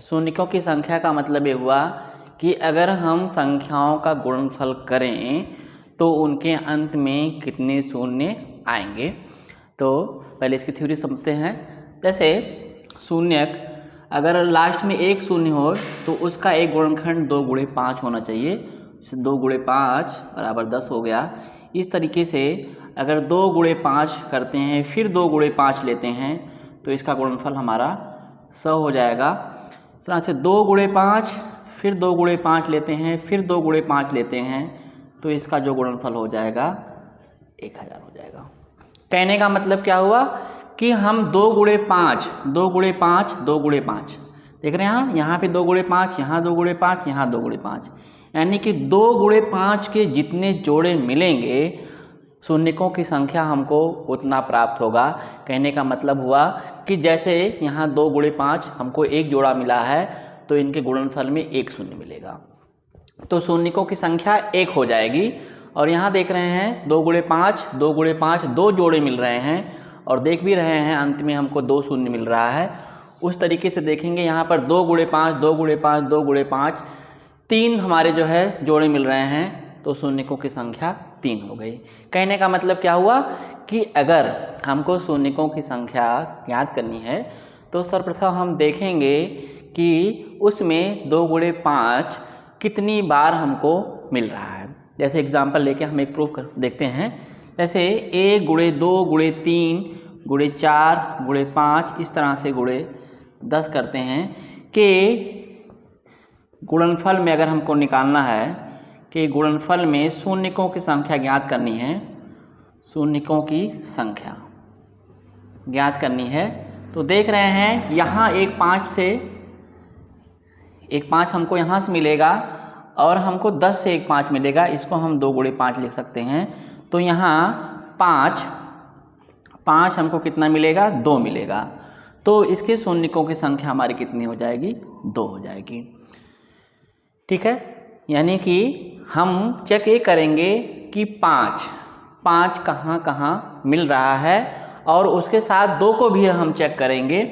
शून्यकों की संख्या का मतलब ये हुआ कि अगर हम संख्याओं का गुणनफल करें तो उनके अंत में कितने शून्य आएंगे। तो पहले इसकी थ्योरी समझते हैं। जैसे शून्यक अगर लास्ट में एक शून्य हो तो उसका एक गुणनखंड 2 गुणे 5 होना चाहिए। 2 गुणे 5 बराबर 10 हो गया। इस तरीके से अगर 2 गुणे 5 करते हैं फिर 2 गुणे 5 लेते हैं तो इसका गुणनफल हमारा 100 हो जाएगा। इस तरह से 2 गुणे 5 फिर 2 गुणे 5 लेते हैं फिर 2 गुणे 5 लेते हैं तो इसका जो गुणनफल हो जाएगा 1000 हो जाएगा। कहने का मतलब क्या हुआ कि हम 2 गुणे 5 2 गुणे 5 2 गुणे 5 देख रहे हैं, यहाँ पे 2 गुणे 5, यहाँ 2 गुणे 5, यहाँ 2 गुणे 5, यानी कि 2 गुणे 5 के जितने जोड़े मिलेंगे शून्यकों की संख्या हमको उतना प्राप्त होगा। कहने का मतलब हुआ कि जैसे यहाँ 2 गुणे 5 हमको एक जोड़ा मिला है तो इनके गुणनफल में एक शून्य मिलेगा तो शून्यकों की संख्या 1 हो जाएगी। और यहाँ देख रहे हैं 2 गुणे 5 2 गुणे 5 2 जोड़े मिल रहे हैं और देख भी रहे हैं अंत में हमको 2 शून्य मिल रहा है। उस तरीके से देखेंगे यहाँ पर 2 गुणे 5 2 गुणे 5 2 गुणे 5 3 हमारे जो है जोड़े मिल रहे हैं तो शून्यकों की संख्या 3 हो गई। कहने का मतलब क्या हुआ कि अगर हमको शून्यकों की संख्या ज्ञात करनी है तो सर्वप्रथम हम देखेंगे कि उसमें 2 गुणे 5 कितनी बार हमको मिल रहा है। जैसे एग्जाम्पल लेके हम एक प्रूफ देखते हैं। जैसे 1 गुणे 2 गुणे 3 गुणे 4 गुणे 5 इस तरह से गुणे 10 करते हैं कि गुणनफल में अगर हमको निकालना है कि गुणनफल में शून्यकों की संख्या ज्ञात करनी है, शून्यकों की संख्या ज्ञात करनी है तो देख रहे हैं यहाँ एक 5 हमको यहाँ से मिलेगा और हमको 10 से एक 5 मिलेगा। इसको हम 2 गुणे 5 लिख सकते हैं। तो यहाँ 5 हमको कितना मिलेगा 2 मिलेगा तो इसके शून्यकों की संख्या हमारी कितनी हो जाएगी 2 हो जाएगी। ठीक है, यानी कि हम चेक ये करेंगे कि 5 कहाँ कहाँ मिल रहा है और उसके साथ 2 को भी हम चेक करेंगे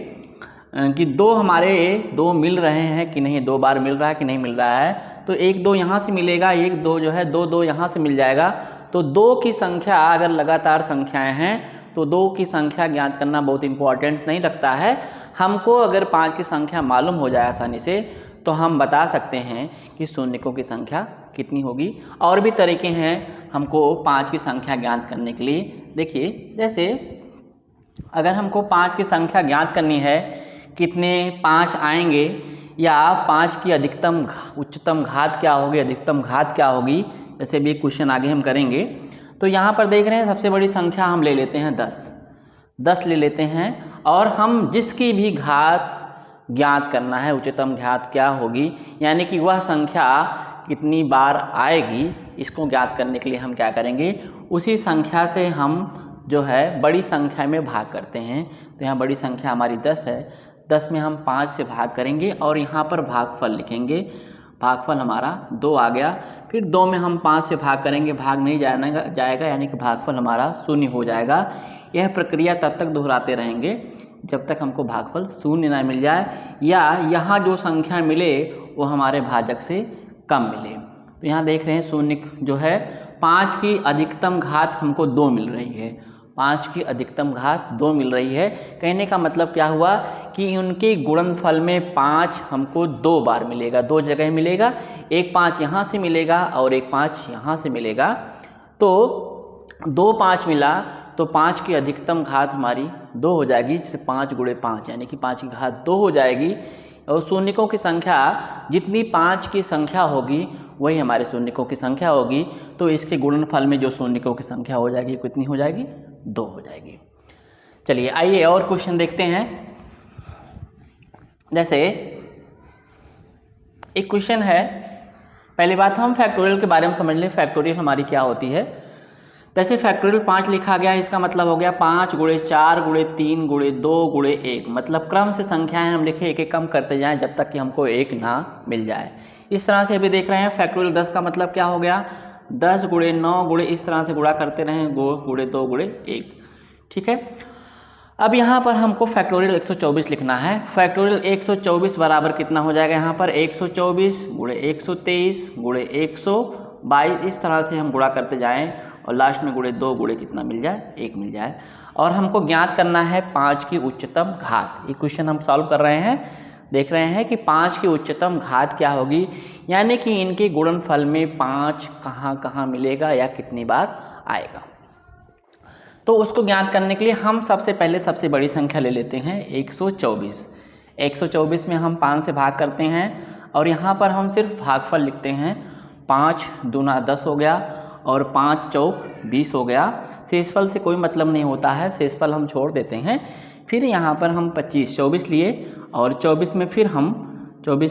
कि 2 हमारे 2 मिल रहे हैं कि नहीं, 2 बार मिल रहा है कि नहीं मिल रहा है। तो 1 2 यहाँ से मिलेगा, 1 2 जो है 2 2 यहाँ से मिल जाएगा। तो 2 की संख्या अगर लगातार संख्याएं हैं तो 2 की संख्या ज्ञात करना बहुत इंपॉर्टेंट नहीं लगता है। हमको अगर 5 की संख्या मालूम हो जाए आसानी से तो हम बता सकते हैं कि शून्यकों की संख्या कितनी होगी। और भी तरीके हैं हमको 5 की संख्या ज्ञात करने के लिए। देखिए, जैसे अगर हमको 5 की संख्या ज्ञात करनी है कितने 5 आएंगे या 5 की अधिकतम उच्चतम घात क्या होगी, अधिकतम घात क्या होगी, जैसे भी एक क्वेश्चन आगे हम करेंगे। तो यहाँ पर देख रहे हैं सबसे बड़ी संख्या हम ले लेते हैं 10 ले लेते हैं और हम जिसकी भी घात ज्ञात करना है उच्चतम घात क्या होगी, यानी कि वह संख्या कितनी बार आएगी, इसको ज्ञात करने के लिए हम क्या करेंगे उसी संख्या से हम जो है बड़ी संख्या में भाग करते हैं। तो यहाँ बड़ी संख्या हमारी 10 है, 10 में हम 5 से भाग करेंगे और यहाँ पर भागफल लिखेंगे। भागफल हमारा 2 आ गया। फिर 2 में हम 5 से भाग करेंगे, भाग नहीं जाएगा यानी कि भागफल हमारा 0 हो जाएगा। यह प्रक्रिया तब तक दोहराते रहेंगे जब तक हमको भागफल 0 ना मिल जाए या यहाँ जो संख्या मिले वो हमारे भाजक से कम मिले। तो यहाँ देख रहे हैं शून्य जो है 5 की अधिकतम घात हमको 2 मिल रही है, 5 की अधिकतम घात 2 मिल रही है। कहने का मतलब क्या हुआ कि उनके गुणनफल में 5 हमको 2 बार मिलेगा, 2 जगह मिलेगा। एक 5 यहाँ से मिलेगा और एक 5 यहाँ से मिलेगा। तो 2 5 मिला तो 5 की अधिकतम घात हमारी 2 हो जाएगी, जिससे 5 गुणे 5 यानी कि 5 की घात 2 हो जाएगी। और शून्यकों की संख्या जितनी 5 की संख्या होगी वही हमारे शून्यकों की संख्या होगी। तो इसके गुणनफल में जो शून्यकों की संख्या हो जाएगी कितनी हो जाएगी 2 हो जाएगी। चलिए आइए और क्वेश्चन देखते हैं। जैसे एक क्वेश्चन है, पहली बात हम फैक्टोरियल के बारे में समझ लें, फैक्टोरियल हमारी क्या होती है। जैसे फैक्टोरियल 5 लिखा गया है, इसका मतलब हो गया 5 गुणे 4 गुणे 3 गुणे 2 गुणे 1, मतलब क्रम से संख्याएं हम लिखे एक एक कम करते जाएं जब तक कि हमको 1 ना मिल जाए। इस तरह से अभी देख रहे हैं फैक्टोरियल 10 का मतलब क्या हो गया 10 गुणे 9 गुणे इस तरह से गुणा करते रहें, गुणे 2 गुणे 1। ठीक है, अब यहाँ पर हमको फैक्टोरियल 124 लिखना है। फैक्टोरियल 124 बराबर कितना हो जाएगा, यहाँ पर 124 गुणे 123 गुणे 122, इस तरह से हम गुणा करते जाएं और लास्ट में गुणे 2 गुणे कितना मिल जाए, 1 मिल जाए। और हमको ज्ञात करना है 5 की उच्चतम घात। ये क्वेश्चन हम सॉल्व कर रहे हैं, देख रहे हैं कि 5 की उच्चतम घात क्या होगी, यानी कि इनके गुणनफल में 5 कहाँ कहाँ मिलेगा या कितनी बार आएगा। तो उसको ज्ञात करने के लिए हम सबसे पहले सबसे बड़ी संख्या ले लेते हैं 124। 124 में हम 5 से भाग करते हैं और यहाँ पर हम सिर्फ भागफल लिखते हैं। 5 दूना 10 हो गया और 5 चौक 20 हो गया। शेषफल से कोई मतलब नहीं होता है, शेषफल हम छोड़ देते हैं। फिर यहाँ पर हम 25 24 लिए और 24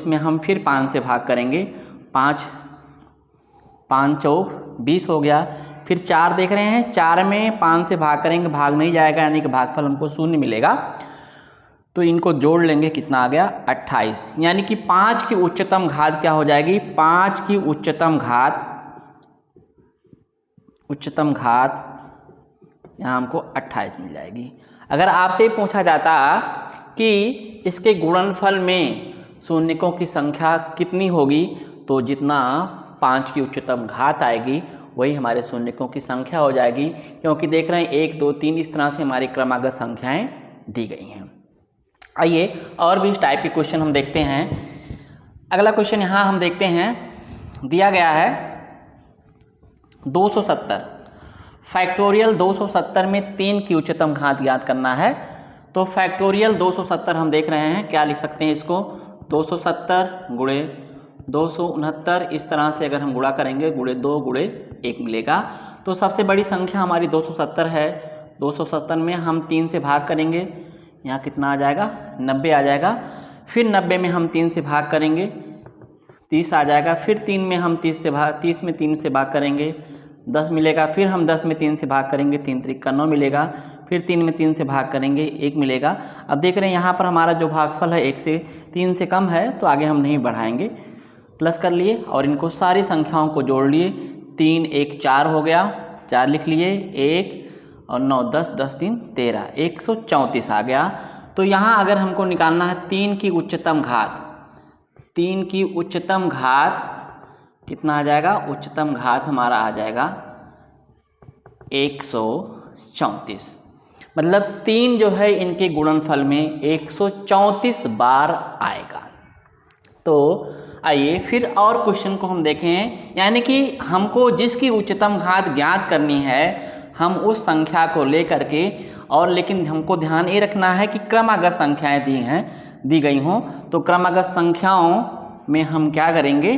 में हम फिर 5 से भाग करेंगे। 5 चौक 20 हो गया। फिर 4 देख रहे हैं, 4 में 5 से भाग करेंगे, भाग नहीं जाएगा, यानी कि भागफल हमको 0 मिलेगा। तो इनको जोड़ लेंगे, कितना आ गया 28। यानी कि 5 की उच्चतम घात क्या हो जाएगी, 5 की उच्चतम घात यहाँ हमको 28 मिल जाएगी। अगर आपसे पूछा जाता कि इसके गुणनफल में शून्यकों की संख्या कितनी होगी, तो जितना 5 की उच्चतम घात आएगी वही हमारे शून्यकों की संख्या हो जाएगी, क्योंकि देख रहे हैं 1 2 3 इस तरह से हमारी क्रमागत संख्याएं दी गई हैं। आइए और भी इस टाइप के क्वेश्चन हम देखते हैं। अगला क्वेश्चन यहाँ हम देखते हैं, दिया गया है 270। फैक्टोरियल 270 में 3 की उच्चतम घात ज्ञात करना है। तो फैक्टोरियल 270 हम देख रहे हैं, क्या लिख सकते हैं इसको, 270 गुणे 269, इस तरह से अगर हम गुणा करेंगे, गुणे 2 गुणे 1 मिलेगा। तो सबसे बड़ी संख्या हमारी 270 है। 270 में हम 3 से भाग करेंगे, यहाँ कितना आ जाएगा 90 आ जाएगा। फिर 90 में हम 3 से भाग करेंगे, 30 आ जाएगा। फिर 3 में हम 30 में 3 से भाग करेंगे, 10 मिलेगा। फिर हम 10 में 3 से भाग करेंगे, 3 त्रिक का 9 मिलेगा। फिर 3 में 3 से भाग करेंगे, 1 मिलेगा। अब देख रहे हैं यहाँ पर हमारा जो भागफल है 1 से 3 से कम है, तो आगे हम नहीं बढ़ाएंगे, प्लस कर लिए और इनको सारी संख्याओं को जोड़ लिए। 3 1 4 हो गया, 4 लिख लिए, 1 और 9 10 10 3 13, 134 आ गया। तो यहाँ अगर हमको निकालना है 3 की उच्चतम घात, 3 की उच्चतम घात कितना आ जाएगा, उच्चतम घात हमारा आ जाएगा 134। मतलब 3 जो है इनके गुणनफल में 134 बार आएगा। तो आइए फिर और क्वेश्चन को हम देखें, यानी कि हमको जिसकी उच्चतम घात ज्ञात करनी है हम उस संख्या को लेकर के, और लेकिन हमको ध्यान ये रखना है कि क्रमागत संख्याएं दी गई हों। तो क्रमागत संख्याओं में हम क्या करेंगे,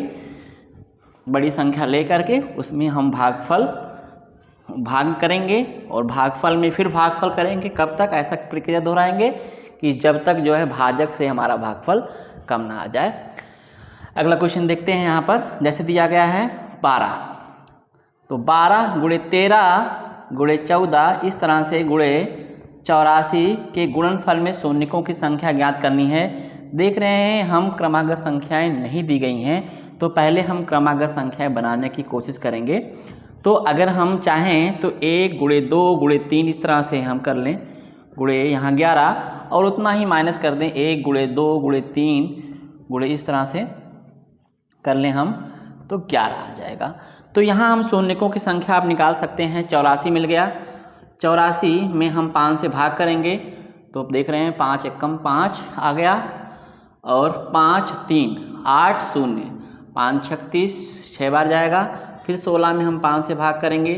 बड़ी संख्या लेकर के उसमें हम भाग करेंगे और भागफल में फिर भागफल करेंगे। कब तक ऐसा प्रक्रिया दोहराएंगे कि जब तक जो है भाजक से हमारा भागफल कम ना आ जाए। अगला क्वेश्चन देखते हैं यहाँ पर, जैसे दिया गया है 12। तो 12 गुणे 13 गुणे 14, इस तरह से गुणे 84 के गुणनफल में शून्यकों की संख्या ज्ञात करनी है। देख रहे हैं हम क्रमागत संख्याएं नहीं दी गई हैं, तो पहले हम क्रमागत संख्याएं बनाने की कोशिश करेंगे। तो अगर हम चाहें तो 1 गुणे 2 गुणे 3 इस तरह से हम कर लें, गुणे यहाँ 11 और उतना ही माइनस कर दें, 1 गुणे 2 गुणे 3 गुणे इस तरह से कर लें हम, तो 11 आ जाएगा। तो यहाँ हम शून्यकों की संख्या आप निकाल सकते हैं। 84 मिल गया। 84 में हम 5 से भाग करेंगे, तो आप देख रहे हैं 5 एकम 5 आ गया और 5 3 8 0, 5 36 6 बार जाएगा। फिर 16 में हम 5 से भाग करेंगे,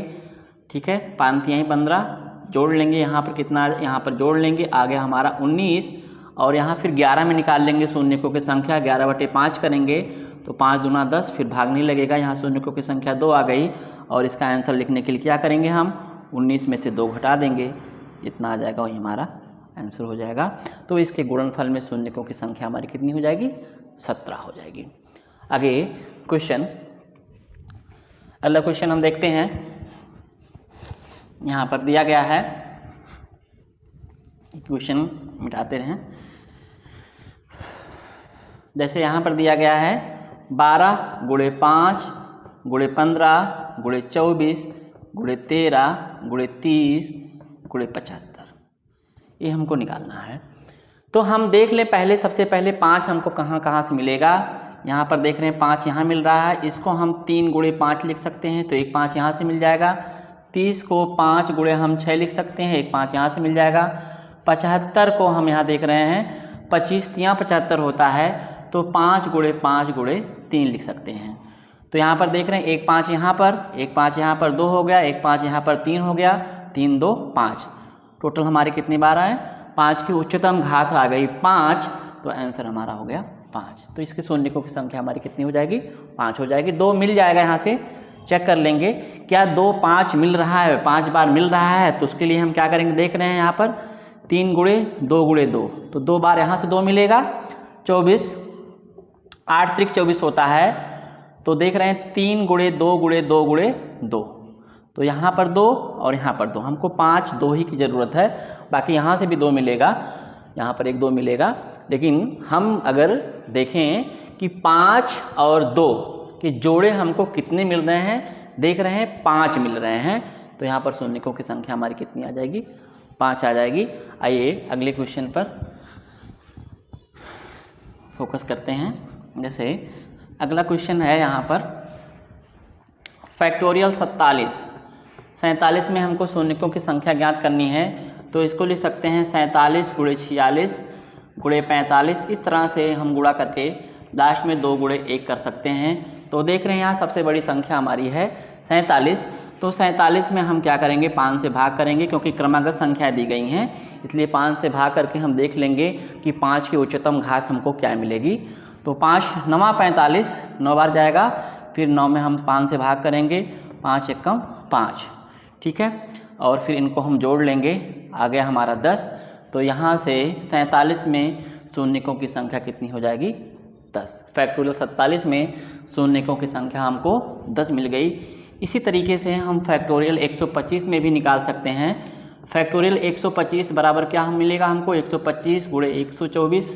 ठीक है, 5 यहीं 15 जोड़ लेंगे, यहाँ पर कितना, यहाँ पर जोड़ लेंगे, आ गया हमारा 19। और यहाँ फिर 11 में निकाल लेंगे शून्यकों की संख्या, 11/5 करेंगे तो 5 दूना 10, फिर भाग नहीं लगेगा, यहाँ शून्यकों की संख्या 2 आ गई। और इसका आंसर लिखने के लिए क्या करेंगे हम, 19 में से 2 घटा देंगे, जितना आ जाएगा वही हमारा आंसर हो जाएगा। तो इसके गुणनफल में शून्यकों की संख्या हमारी कितनी हो जाएगी, 17 हो जाएगी। आगे क्वेश्चन, अगला क्वेश्चन हम देखते हैं। यहाँ पर दिया गया है, क्वेश्चन मिटाते रहें, जैसे यहाँ पर दिया गया है 12 गुणे 5 गुणे 15 गुणे 24 गुणे 13 गुणे 30 गुणे 75। ये हमको निकालना है। तो हम देख लें पहले, सबसे पहले 5 हमको कहाँ कहाँ से मिलेगा। यहाँ पर देख रहे हैं 5 यहाँ मिल रहा है, इसको हम 3 गुणे 5 लिख सकते हैं, तो एक 5 यहाँ से मिल जाएगा। 30 को 5 गुणे हम 6 लिख सकते हैं, एक 5 यहाँ से मिल जाएगा। 75 को हम यहाँ देख रहे हैं 25 तियाँ 75 होता है, तो 5 गुणे 3 लिख सकते हैं। तो यहाँ पर देख रहे हैं एक 5 यहाँ पर, एक 5 यहाँ पर 2 हो गया, एक 5 यहाँ पर 3 हो गया, 3 2 5, टोटल हमारे कितनी बार आए 5 की उच्चतम घात आ गई 5, तो आंसर हमारा हो गया 5। तो इसके शून्यकों की संख्या हमारी कितनी हो जाएगी 5 हो जाएगी। 2 मिल जाएगा, यहाँ से चेक कर लेंगे क्या 2 5 मिल रहा है, 5 बार मिल रहा है। तो उसके लिए हम क्या करेंगे, देख रहे हैं यहाँ पर 3 गुणे 2 गुणे 2, तो 2 बार यहाँ से 2 मिलेगा। 24 8 त्रिक 24 होता है, तो देख रहे हैं 3 गुणे 2 गुणे 2 गुणे 2, तो यहाँ पर 2 और यहाँ पर 2, हमको 5 2 ही की ज़रूरत है, बाकी यहाँ से भी 2 मिलेगा, यहाँ पर एक 2 मिलेगा। लेकिन हम अगर देखें कि 5 और 2 के जोड़े हमको कितने मिल रहे हैं, देख रहे हैं 5 मिल रहे हैं, तो यहाँ पर शून्यकों की संख्या हमारी कितनी आ जाएगी 5 आ जाएगी। आइए अगले क्वेश्चन पर फोकस करते हैं। जैसे अगला क्वेश्चन है यहाँ पर फैक्टोरियल 47 में हमको शून्यकों की संख्या ज्ञात करनी है, तो इसको लिख सकते हैं 47 गुणे 46 गुणे 45, इस तरह से हम गुणा करके लास्ट में 2 गुणे 1 कर सकते हैं। तो देख रहे हैं यहाँ सबसे बड़ी संख्या हमारी है 47, तो 47 में हम क्या करेंगे 5 से भाग करेंगे, क्योंकि क्रमागत संख्याएं दी गई हैं, इसलिए 5 से भाग करके हम देख लेंगे कि 5 की उच्चतम घात हमको क्या मिलेगी। तो 5 9 45, 9 बार जाएगा, फिर 9 में हम 5 से भाग करेंगे, 5 एकम 5, ठीक है, और फिर इनको हम जोड़ लेंगे, आ गया हमारा 10। तो यहाँ से 47 में शून्यकों की संख्या कितनी हो जाएगी 10। फैक्टोरियल 47 में शून्यकों की संख्या हमको 10 मिल गई। इसी तरीके से हम फैक्टोरियल 125 में भी निकाल सकते हैं। फैक्टोरियल 125 बराबर क्या हम मिलेगा हमको 125 गुणे 124,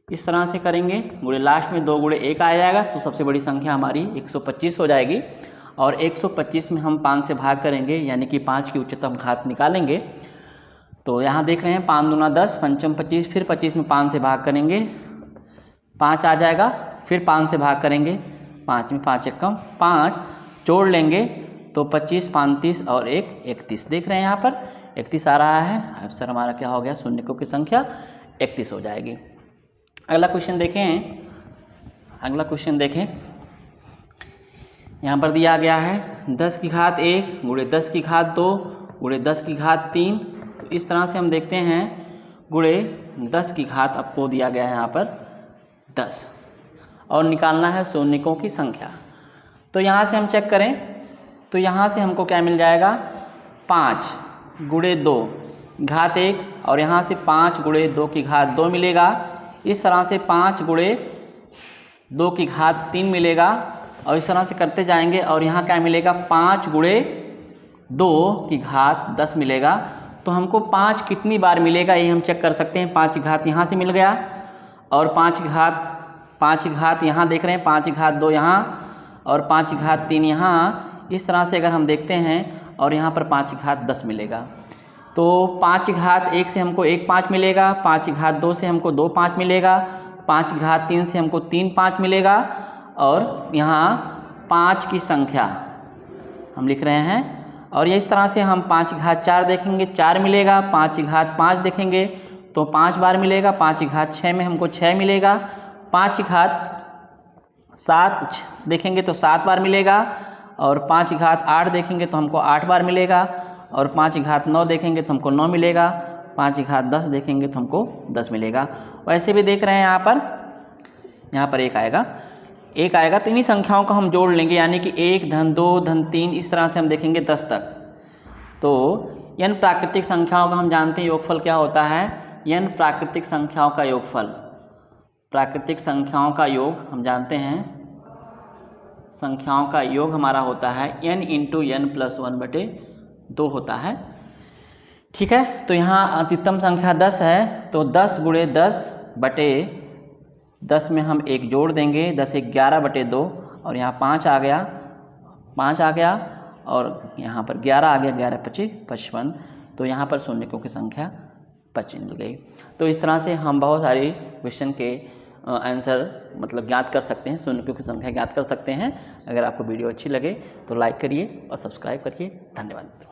इस तरह से करेंगे, गुणे लास्ट में 2 गुणे 1 आ जाएगा, तो सबसे बड़ी संख्या हमारी 125 हो जाएगी। और 125 में हम 5 से भाग करेंगे, यानी कि 5 की उच्चतम घात निकालेंगे। तो यहाँ देख रहे हैं 5 दूना 10, पंचम 25, फिर 25 में 5 से भाग करेंगे, 5 आ जाएगा, फिर 5 से भाग करेंगे, 5 में 5 एकम 5, जोड़ लेंगे तो 25 35 और 1 31, देख रहे हैं यहाँ पर 31 आ रहा है। आंसर हमारा क्या हो गया, शून्यकों की संख्या 31 हो जाएगी। अगला क्वेश्चन देखें, अगला क्वेश्चन देखें, यहाँ पर दिया गया है 10 की घात 1 गुणे 10 की घात 2 गुणे 10 की घात 3, तो इस तरह से हम देखते हैं गुणे 10 की घात आपको दिया गया है यहाँ पर 10, और निकालना है शून्यकों की संख्या। तो यहाँ से हम चेक करें, तो यहाँ से हमको क्या मिल जाएगा 5 गुणे 2 घात 1, और यहाँ से 5 गुणे 2 की घात 2 मिलेगा। इस तरह से 5 गुणे 2 की घात 3 मिलेगा, और इस तरह से करते जाएंगे, और यहाँ क्या मिलेगा 5 गुणे 2 की घात 10 मिलेगा। तो हमको 5 कितनी बार मिलेगा ये हम चेक कर सकते हैं। 5 की घात यहाँ से मिल गया, और 5 की घात यहाँ देख रहे हैं, 5 की घात 2 यहाँ, और 5 की घात 3 यहाँ। इस तरह से अगर हम देखते हैं, और यहाँ पर 5 की घात 10 मिलेगा, तो 5 की घात 1 से हमको 1 5 मिलेगा, 5 की घात 2 से हमको 2 5 मिलेगा, 5 की घात 3 से हमको 3 5 मिलेगा, और यहाँ 5 की संख्या हम लिख रहे हैं। और ये इस तरह से हम 5 की घात 4 देखेंगे, 4 मिलेगा, 5 की घात 5 देखेंगे तो 5 बार मिलेगा, 5 की घात 6 में हमको 6 मिलेगा, 5 की घात 7 देखेंगे तो 7 बार मिलेगा, और 5 की घात 8 देखेंगे तो हमको 8 बार मिलेगा, और 5 की घात 9 देखेंगे तो हमको 9 मिलेगा, 5 की घात 10 देखेंगे तो हमको 10 मिलेगा। वैसे भी देख रहे हैं यहाँ पर 1 आएगा, 1 आएगा, तो इन्हीं संख्याओं को हम जोड़ लेंगे, यानी कि 1 धन 2 धन 3, इस तरह से हम देखेंगे 10 तक। तो n प्राकृतिक संख्याओं का हम जानते हैं योगफल क्या होता है, n प्राकृतिक संख्याओं का योगफल, प्राकृतिक संख्याओं का योग हम जानते हैं, संख्याओं का योग हमारा होता है n इंटू n प्लस 1/2 होता है, ठीक है। तो यहाँ अधिकतम संख्या 10 है, तो 10 गुणे 10/10 में हम 1 जोड़ देंगे, 10 1 11/2, और यहाँ 5 आ गया, और यहाँ पर 11 आ गया, 11 25 55। तो यहाँ पर शून्यकों की संख्या 25 मिल गई। तो इस तरह से हम बहुत सारे क्वेश्चन के आंसर मतलब ज्ञात कर सकते हैं, शून्यों की संख्या ज्ञात कर सकते हैं। अगर आपको वीडियो अच्छी लगे तो लाइक करिए और सब्सक्राइब करिए। धन्यवाद।